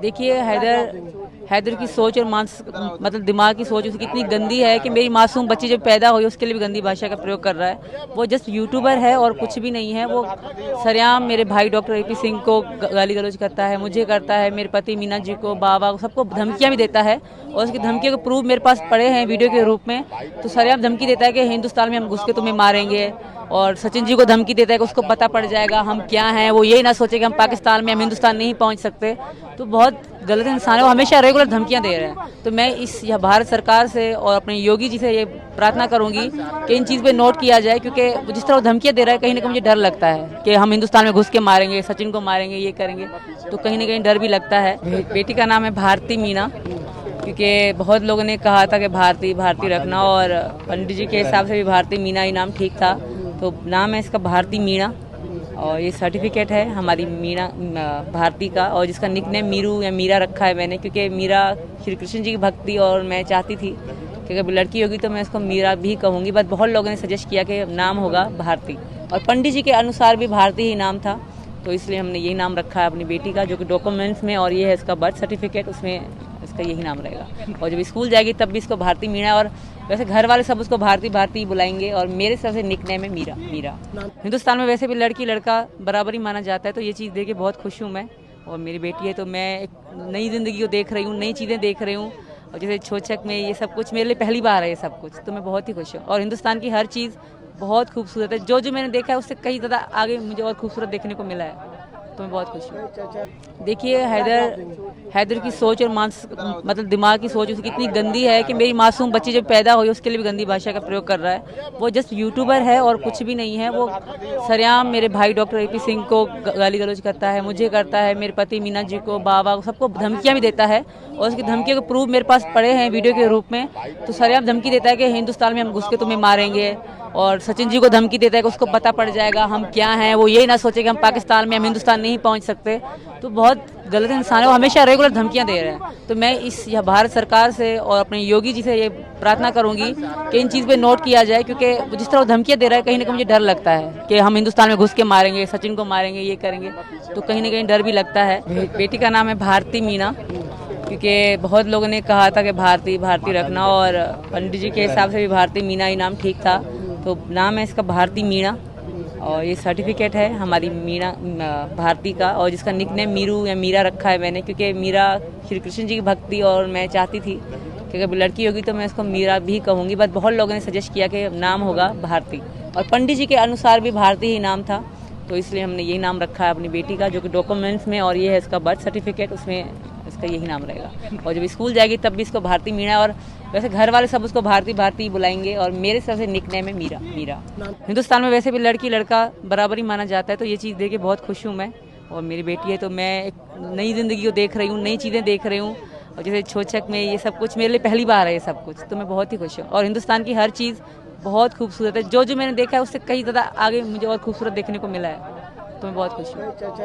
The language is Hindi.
देखिए हैदर की सोच और मतलब दिमाग की सोच उसकी इतनी गंदी है कि मेरी मासूम बच्ची जब पैदा हुई उसके लिए भी गंदी भाषा का प्रयोग कर रहा है। वो जस्ट यूट्यूबर है और कुछ भी नहीं है। वो सरेआम मेरे भाई डॉक्टर एपी सिंह को गाली गलौज करता है, मुझे करता है, मेरे पति मीना जी को, बाबा को, सबको धमकियां भी देता है। और उसकी धमकियों के प्रूफ मेरे पास पड़े हैं वीडियो के रूप में। तो सरेआम धमकी देता है कि हिंदुस्तान में हम घुस के तुम्हें मारेंगे, और सचिन जी को धमकी देता है कि उसको पता पड़ जाएगा हम क्या हैं। वो यही ना सोचे कि हम पाकिस्तान में, हम हिंदुस्तान नहीं पहुंच सकते। तो बहुत गलत इंसान है वो, हमेशा रेगुलर धमकियां दे रहे हैं। तो मैं यह भारत सरकार से और अपने योगी जी से ये प्रार्थना करूंगी कि इन चीज़ पे नोट किया जाए, क्योंकि जिस तरह वो धमकियां दे रहा है कहीं ना कहीं मुझे डर लगता है कि हम हिंदुस्तान में घुस के मारेंगे, सचिन को मारेंगे, ये करेंगे। तो कहीं ना कहीं डर भी लगता है। बेटी का नाम है भारती मीना, क्योंकि बहुत लोगों ने कहा था कि भारती भारती रखना, और पंडित जी के हिसाब से भी भारती मीना ही नाम ठीक था। तो नाम है इसका भारती मीना, और ये सर्टिफिकेट है हमारी मीना भारती का, और जिसका निकनेम मीरू या मीरा रखा है मैंने, क्योंकि मीरा श्री कृष्ण जी की भक्ति, और मैं चाहती थी कि अगर लड़की होगी तो मैं इसको मीरा भी कहूँगी। बट बहुत लोगों ने सजेस्ट किया कि नाम होगा भारती, और पंडित जी के अनुसार भी भारती ही नाम था। तो इसलिए हमने यही नाम रखा है अपनी बेटी का, जो कि डॉक्यूमेंट्स में, और ये है इसका बर्थ सर्टिफिकेट, उसमें इसका यही नाम रहेगा। और जब स्कूल जाएगी तब भी इसको भारती मीणा, और वैसे घर वाले सब उसको भारती भारती बुलाएंगे, और मेरे तरफ से निकनेम है मीरा मीरा। हिंदुस्तान में वैसे भी लड़की लड़का बराबर ही माना जाता है, तो ये चीज़ देख के बहुत खुश हूँ मैं। और मेरी बेटी है तो मैं एक नई ज़िंदगी को देख रही हूँ, नई चीज़ें देख रही हूँ। और जैसे छोचक में ये सब कुछ मेरे लिए पहली बार है, ये सब कुछ, तो मैं बहुत ही खुश हूँ। और हिंदुस्तान की हर चीज़ बहुत खूबसूरत है। जो जो मैंने देखा है उससे कहीं ज़्यादा आगे मुझे और खूबसूरत देखने को मिला है, तो मैं बहुत खुश हूँ। देखिए हैदर की सोच और मतलब दिमाग की सोच उसकी इतनी गंदी है कि मेरी मासूम बच्ची जब पैदा हुई उसके लिए भी गंदी भाषा का प्रयोग कर रहा है। वो जस्ट यूट्यूबर है और कुछ भी नहीं है। वो सरेआम मेरे भाई डॉक्टर एपी सिंह को गाली गलौज करता है, मुझे करता है, मेरे पति मीना जी को, बाबा को, सबको धमकियां भी देता है। और उसकी धमकियों के प्रूफ मेरे पास पड़े हैं वीडियो के रूप में। तो सरेआम धमकी देता है कि हिंदुस्तान में हम घुस के तुम्हें मारेंगे, और सचिन जी को धमकी देता है कि उसको पता पड़ जाएगा हम क्या हैं। वो यही ना सोचे कि हम पाकिस्तान में, हम हिंदुस्तान नहीं पहुंच सकते। तो बहुत गलत इंसान है वो, हमेशा रेगुलर धमकियां दे रहे हैं। तो मैं यह भारत सरकार से और अपने योगी जी से ये प्रार्थना करूंगी कि इन चीज़ पे नोट किया जाए, क्योंकि जिस तरह वो धमकियां दे रहा है कहीं ना कहीं मुझे डर लगता है कि हम हिंदुस्तान में घुस के मारेंगे, सचिन को मारेंगे, ये करेंगे। तो कहीं ना कहीं डर भी लगता है। बेटी का नाम है भारती मीना, क्योंकि बहुत लोगों ने कहा था कि भारती भारती रखना, और पंडित जी के हिसाब से भी भारती मीना ही नाम ठीक था। तो नाम है इसका भारती मीणा, और ये सर्टिफिकेट है हमारी मीणा भारती का, और जिसका निकनेम मीरू या मीरा रखा है मैंने, क्योंकि मीरा श्री कृष्ण जी की भक्ति, और मैं चाहती थी कि अगर लड़की होगी तो मैं इसको मीरा भी कहूँगी। बट बहुत लोगों ने सजेस्ट किया कि नाम होगा भारती, और पंडित जी के अनुसार भी भारती ही नाम था। तो इसलिए हमने यही नाम रखा है अपनी बेटी का, जो कि डॉक्यूमेंट्स में, और ये है इसका बर्थ सर्टिफिकेट, उसमें इसका यही नाम रहेगा। और जब स्कूल जाएगी तब भी इसको भारती मीणा, और वैसे घर वाले सब उसको भारती भारती बुलाएंगे, और मेरे तरफ से निकनेम है मीरा मीरा। हिंदुस्तान में वैसे भी लड़की लड़का बराबर ही माना जाता है, तो ये चीज़ देख के बहुत खुश हूँ मैं। और मेरी बेटी है तो मैं एक नई ज़िंदगी को देख रही हूँ, नई चीज़ें देख रही हूँ। और जैसे छोचक में ये सब कुछ मेरे लिए पहली बार है, ये सब कुछ, तो मैं बहुत ही खुश हूँ। और हिंदुस्तान की हर चीज़ बहुत खूबसूरत है। जो जो मैंने देखा है उससे कहीं ज़्यादा आगे मुझे और खूबसूरत देखने को मिला है, तो मैं बहुत खुश हूँ।